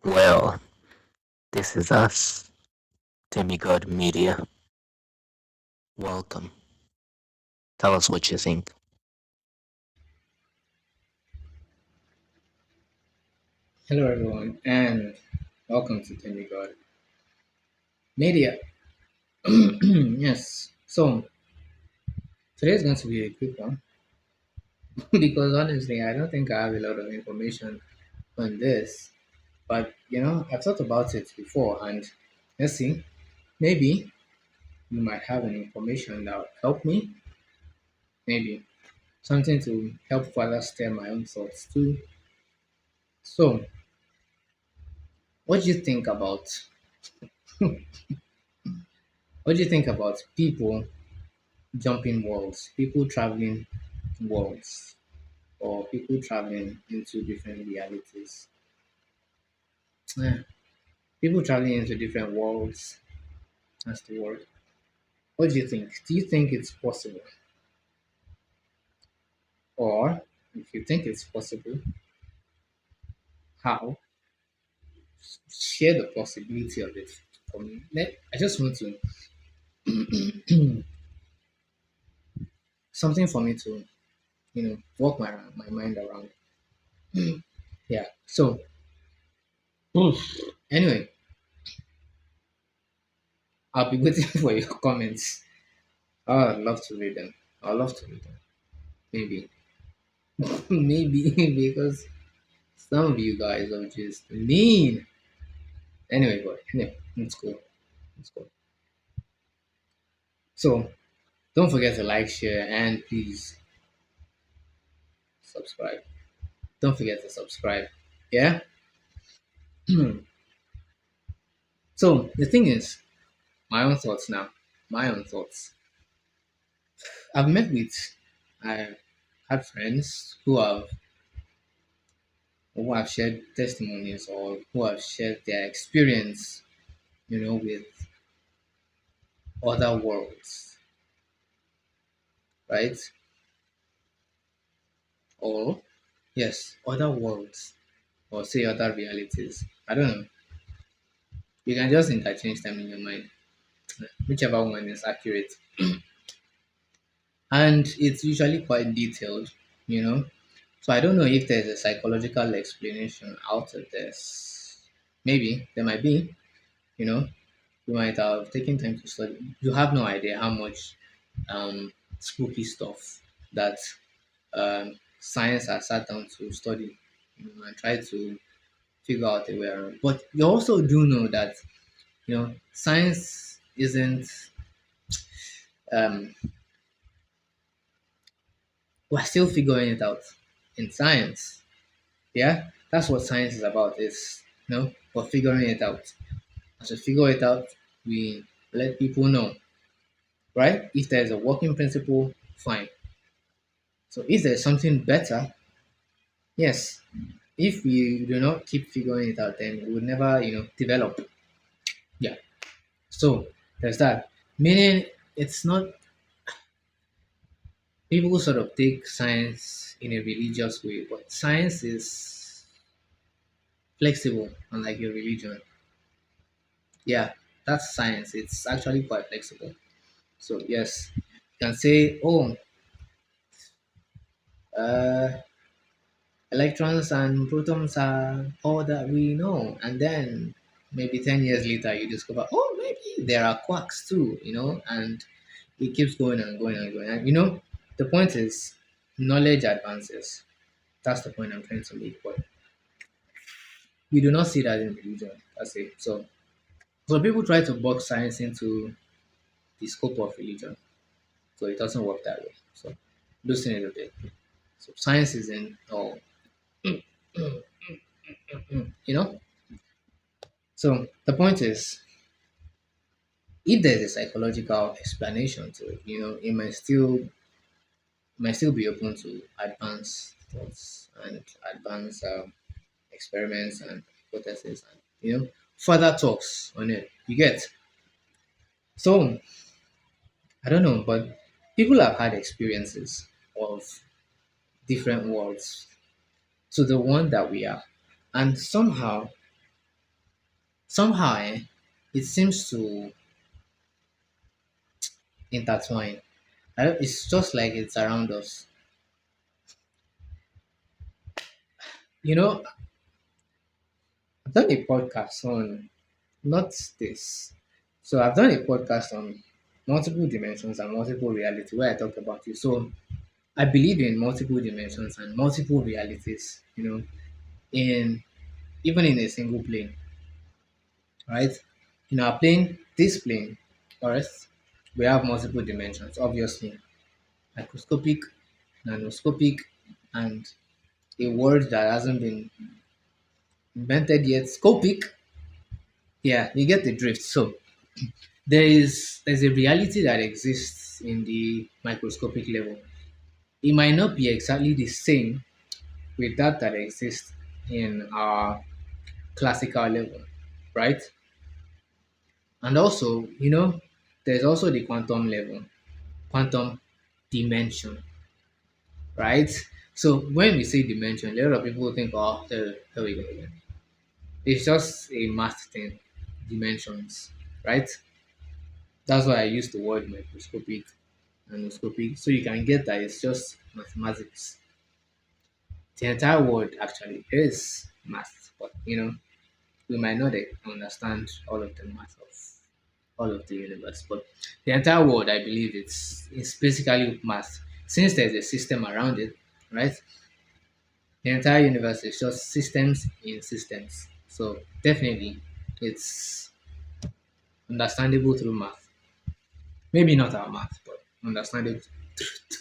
Well, this is us, Demigod Media. Welcome. Tell us what you think. Hello, everyone, and welcome to Demigod Media. Yes, so today's going to be a quick one because honestly, I don't think I have a lot of information on this, but I've thought about it before, and let's see, maybe you might have an information that would help me, maybe something to help further stir my own thoughts too. So, what do you think about what do you think about people jumping worlds, people traveling worlds? Or people traveling into different realities. Yeah. People traveling into different worlds. That's the word. What do you think? Do you think it's possible? Or if you think it's possible, how? Share the possibility of it for me. I just want to something for me to walk my mind around. Yeah. So anyway, I'll be waiting for your comments. Oh, I'd love to read them. I'd love to read them. Maybe. Maybe because some of you guys are just mean. Anyway, let's go. Let's go. So don't forget to like, share, and please subscribe. Don't forget to subscribe. Yeah. So the thing is, my own thoughts now. My own thoughts. I've met with, I've had friends who have shared testimonies or who have shared their experience, with other worlds, right? Or yes, other worlds or say other realities. I don't know. You can just interchange them in your mind, whichever one is accurate. And it's usually quite detailed, you know. So I don't know if there's a psychological explanation out of this. Maybe there might be, you know. You might have taken time to study. You have no idea how much spooky stuff that science has sat down to study, and try to figure out a way around. But you also do know that science isn't we're still figuring it out in science. Yeah, that's what science is about. Is we're figuring it out. As we figure it out, we let people know, right? If there's a working principle, fine. So if there's something better, yes. If we do not keep figuring it out, then we would never develop. Yeah. So there's that. Meaning it's not people sort of take science in a religious way, but science is flexible, unlike your religion. Yeah, that's science. It's actually quite flexible. So yes, you can say, oh, uh, electrons and protons are all that we know, and then maybe 10 years later you discover, oh, maybe there are quarks too, and it keeps going and going and going. And the point is, knowledge advances. That's the point I'm trying to make. But we do not see that in religion. That's it. So people try to box science into the scope of religion. So it doesn't work that way. So loosen it a bit. So science is in all, you know. So the point is, if there's a psychological explanation to it, it might still be open to advanced thoughts and advanced experiments and hypotheses and further talks on it. You get. So I don't know, but people have had experiences of different worlds to the one that we are. And somehow, somehow it seems to intertwine. It's just like it's around us. You know, I've done a podcast on not this. So I've done a podcast on multiple dimensions and multiple reality where I talked about it. So I believe in multiple dimensions and multiple realities, in even in a single plane, right? In our plane, this plane, Earth, we have multiple dimensions, obviously. Microscopic, nanoscopic, and a word that hasn't been invented yet, scopic. Yeah, you get the drift. So there's a reality that exists in the microscopic level. It might not be exactly the same with that exists in our classical level, right? And also, there's also the quantum level, quantum dimension, right? So when we say dimension, a lot of people think, oh, there we go again. It's just a math thing, dimensions, right? That's why I use the word microscopic, nanoscopic, so you can get that it's just mathematics. The entire world actually is math, but we might not understand all of the math of all of the universe, but the entire world, I believe, it's basically math. Since there's a system around it, right? The entire universe is just systems in systems. So definitely, it's understandable through math. Maybe not our math, but understandable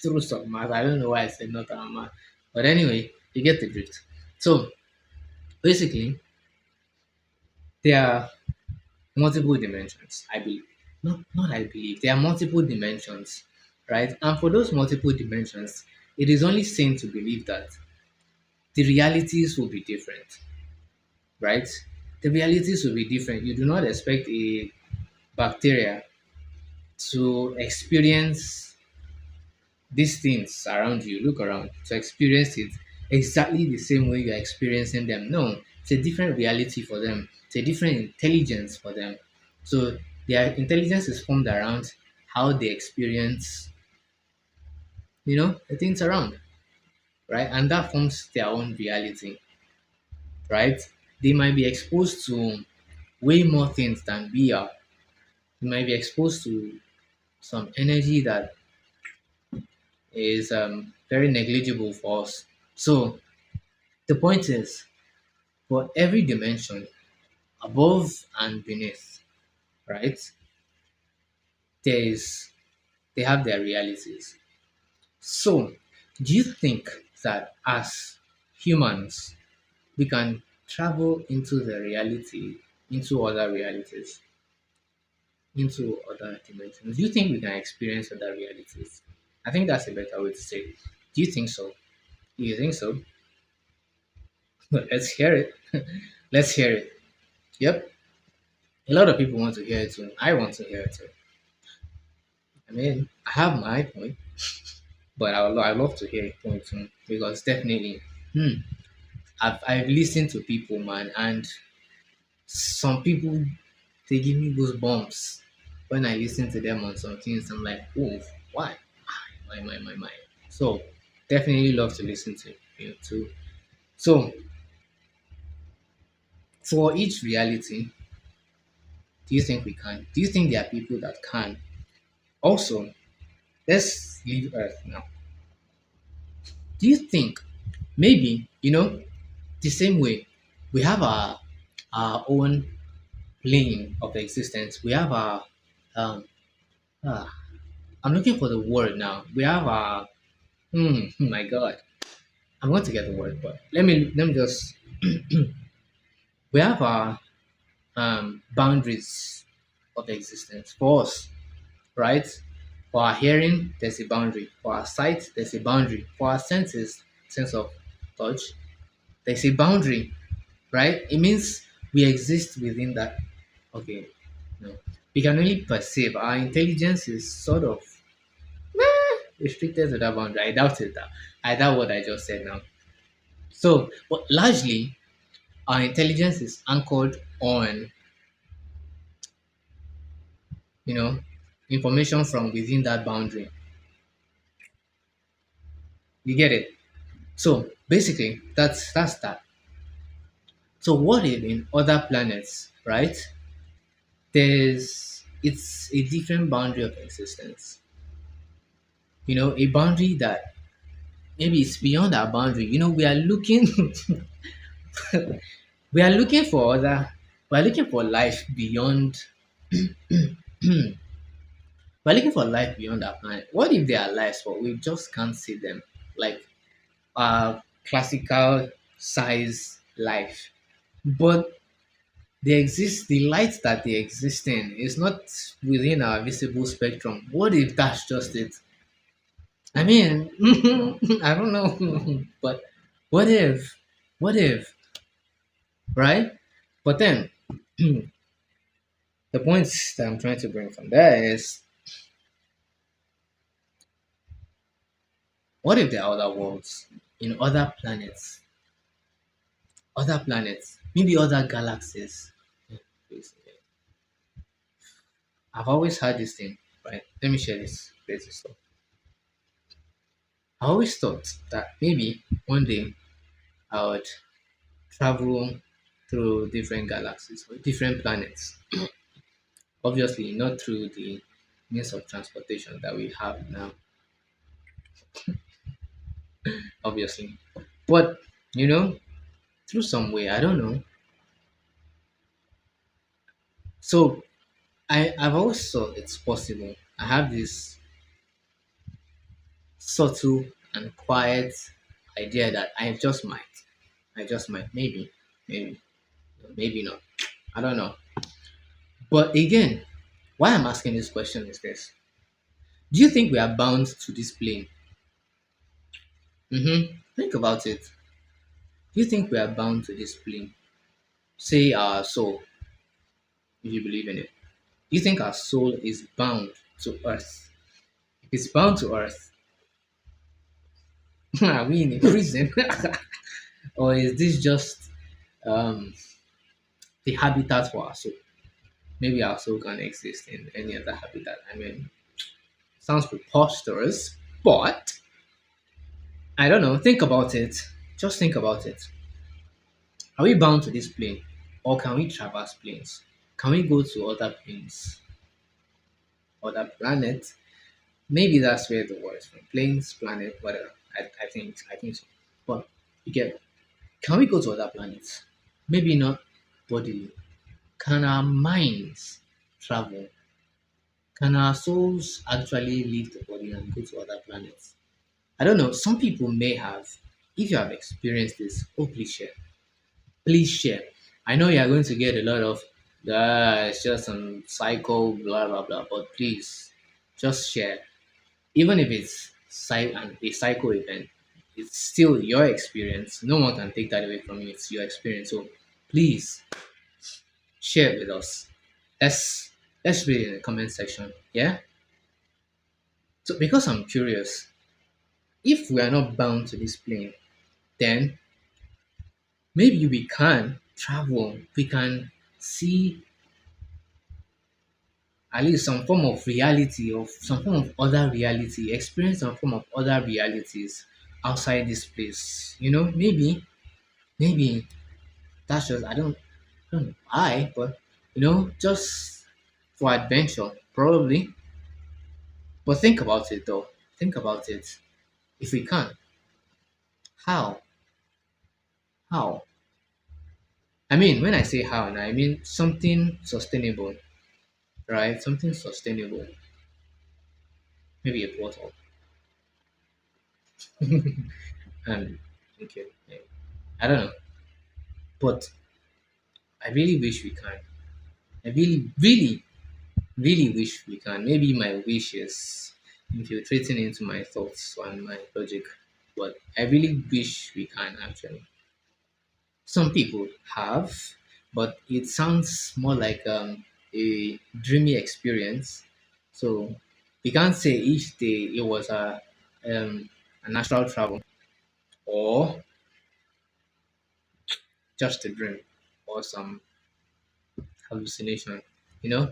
through some math. I don't know why I said not our math, but anyway, you get the drift. So basically, there are multiple dimensions. I believe, not I believe. There are multiple dimensions, right? And for those multiple dimensions, it is only sane to believe that the realities will be different, right? The realities will be different. You do not expect a bacteria to experience these things around you, look around, to experience it exactly the same way you're experiencing them. No, it's a different reality for them, it's a different intelligence for them. So their intelligence is formed around how they experience, the things around, right? And that forms their own reality, right? They might be exposed to way more things than we are. They might be exposed to some energy that is very negligible for us. So the point is, for every dimension, above and beneath, right? There is they have their realities. So, do you think that as humans we can travel into the reality, into other realities, into other dimensions? Do you think we can experience other realities? I think that's a better way to say it. Do you think so? Do you think so? Let's hear it. Let's hear it. Yep. A lot of people want to hear it too. I want to hear it too. I mean, I have my point, but I love to hear your point too because definitely, hmm, I've listened to people, man, and some people they give me goosebumps when I listen to them on some things. I'm like, oh, why? My. So definitely love to listen to you too. So for each reality, do you think we can? Do you think there are people that can? Also, let's leave Earth now. Do you think maybe the same way we have our own plane of existence? We have our um, uh, I'm looking for the word now. We have our my God, I'm going to get the word, but let me just we have our boundaries of existence for us, right? For our hearing, there's a boundary. For our sight, there's a boundary. For our senses, sense of touch, there's a boundary, right? It means we exist within that. Okay, no, we can only perceive. Our intelligence is sort of restricted to that boundary. I doubt it. I doubt what I just said now. So, but largely, our intelligence is anchored on. you know, information from within that boundary. You get it? So basically, that's that. So what if in other planets, right? It's a different boundary of existence. A boundary that maybe it's beyond our boundary. We are looking we are looking for other we are looking for life beyond we're looking for life beyond our planet. What if they are lives but we just can't see them? Like classical size life. But the light that they exist in is not within our visible spectrum. What if that's just it? I mean, I don't know, but what if, what if, right? But then the points that I'm trying to bring from there is, what if there are other worlds in other planets, maybe other galaxies? Please, I've always had this thing, right? Let me share this basic stuff. I always thought that maybe one day I would travel through different galaxies or different planets. Obviously, not through the means of transportation that we have now, obviously. But, you know, through some way, I don't know. So I've always thought it's possible. I have this subtle and quiet idea that I just might. I just might. Maybe, maybe not. I don't know. But again, why I'm asking this question is this. Do you think we are bound to this plane? Think about it. Do you think we are bound to this plane? Say our soul, if you believe in it. Do you think our soul is bound to earth? If it's bound to earth, are we in a prison? Or is this just um, the habitat for our soul? Maybe our soul can exist in any other habitat. I mean, sounds preposterous, but I don't know. Think about it. Just think about it. Are we bound to this plane? Or can we traverse planes? Can we go to other planes, other planets? Maybe that's where the word is from. Planes, planet, whatever. I think so. But you get, can we go to other planets? Maybe not bodily. Can our minds travel? Can our souls actually leave the body and go to other planets? I don't know. Some people may have. If you have experienced this, oh, please share. Please share. I know you are going to get a lot of, it's just some psycho, blah, blah, blah, but please just share. Even if it's a psycho event, it's still your experience. No one can take that away from you. It's your experience. So please share it with us. Let's read it in the comment section. Yeah. So because I'm curious, if we are not bound to this plane, then maybe we can travel. We can see at least some form of reality, of some form of other reality, experience some form of other realities outside this place. Maybe that's just I don't know why, but just for adventure, probably. But think about it though. Think about it. If we can, how? How? I mean, when I say how, now I mean something sustainable, right? Something sustainable. Maybe a portal. And okay, yeah. I don't know, but I really wish we can. I really wish we can. Maybe my wish is infiltrating into my thoughts and my logic, but I really wish we can actually. Some people have, but it sounds more like a dreamy experience. So we can't say each day it was a natural travel or just a dream or some hallucination. You know,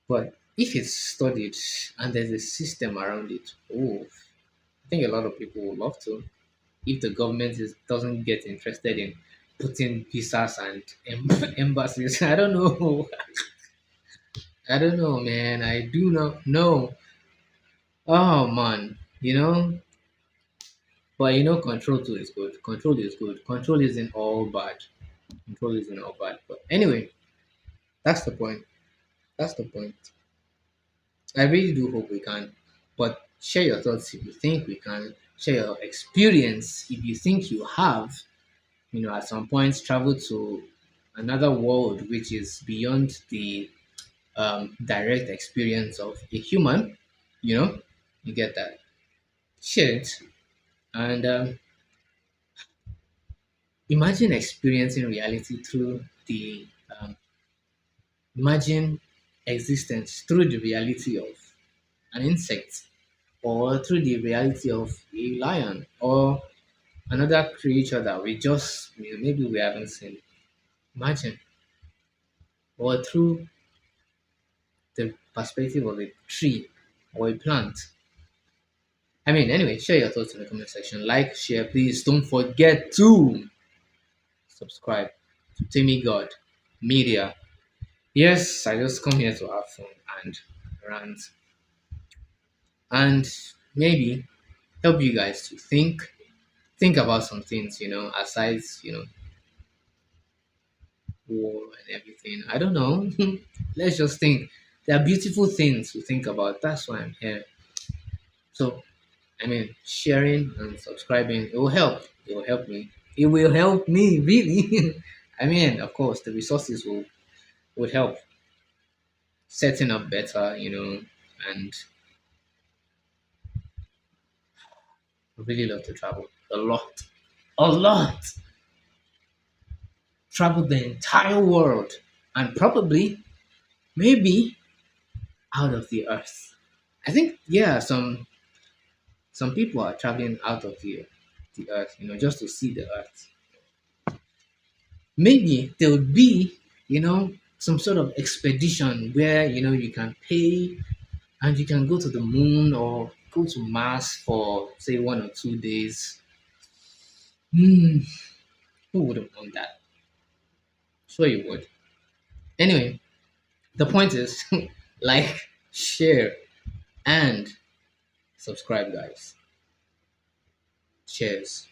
But if it's studied and there's a system around it, oh, I think a lot of people would love to. If the government doesn't get interested in putting visas and embassies, I don't know. I don't know, man. I do not know. Oh man, but control too is good. Control is good. Control isn't all bad. Control isn't all bad. But anyway, that's the point. That's the point. I really do hope we can. But share your thoughts if you think we can. Share your experience if you think you have. At some point travel to another world which is beyond the direct experience of a human. You get that. Share it. And imagine experiencing reality through the imagine existence through the reality of an insect, or through the reality of a lion, or another creature that we just maybe we haven't seen. Imagine, or through the perspective of a tree or a plant. I mean, anyway, share your thoughts in the comment section. Like, share, please. Don't forget to subscribe to Timmy God Media. Yes, I just come here to have fun and rant and maybe help you guys to think about some things, aside, war and everything. I don't know. Let's just think. There are beautiful things to think about. That's why I'm here. So, I mean, sharing and subscribing, it will help. It will help me. It will help me, really. I mean, of course, the resources would help setting up better, and I really love to travel a lot, a lot. Travel the entire world, and probably, maybe, out of the earth. I think, yeah, some people are traveling out of the earth, just to see the earth. Maybe there would be, some sort of expedition where, you can pay and you can go to the moon or go to Mars for, say, 1 or 2 days. Hmm, who wouldn't want that? Sure, you would. Anyway, the point is like, share, and subscribe, guys. Cheers.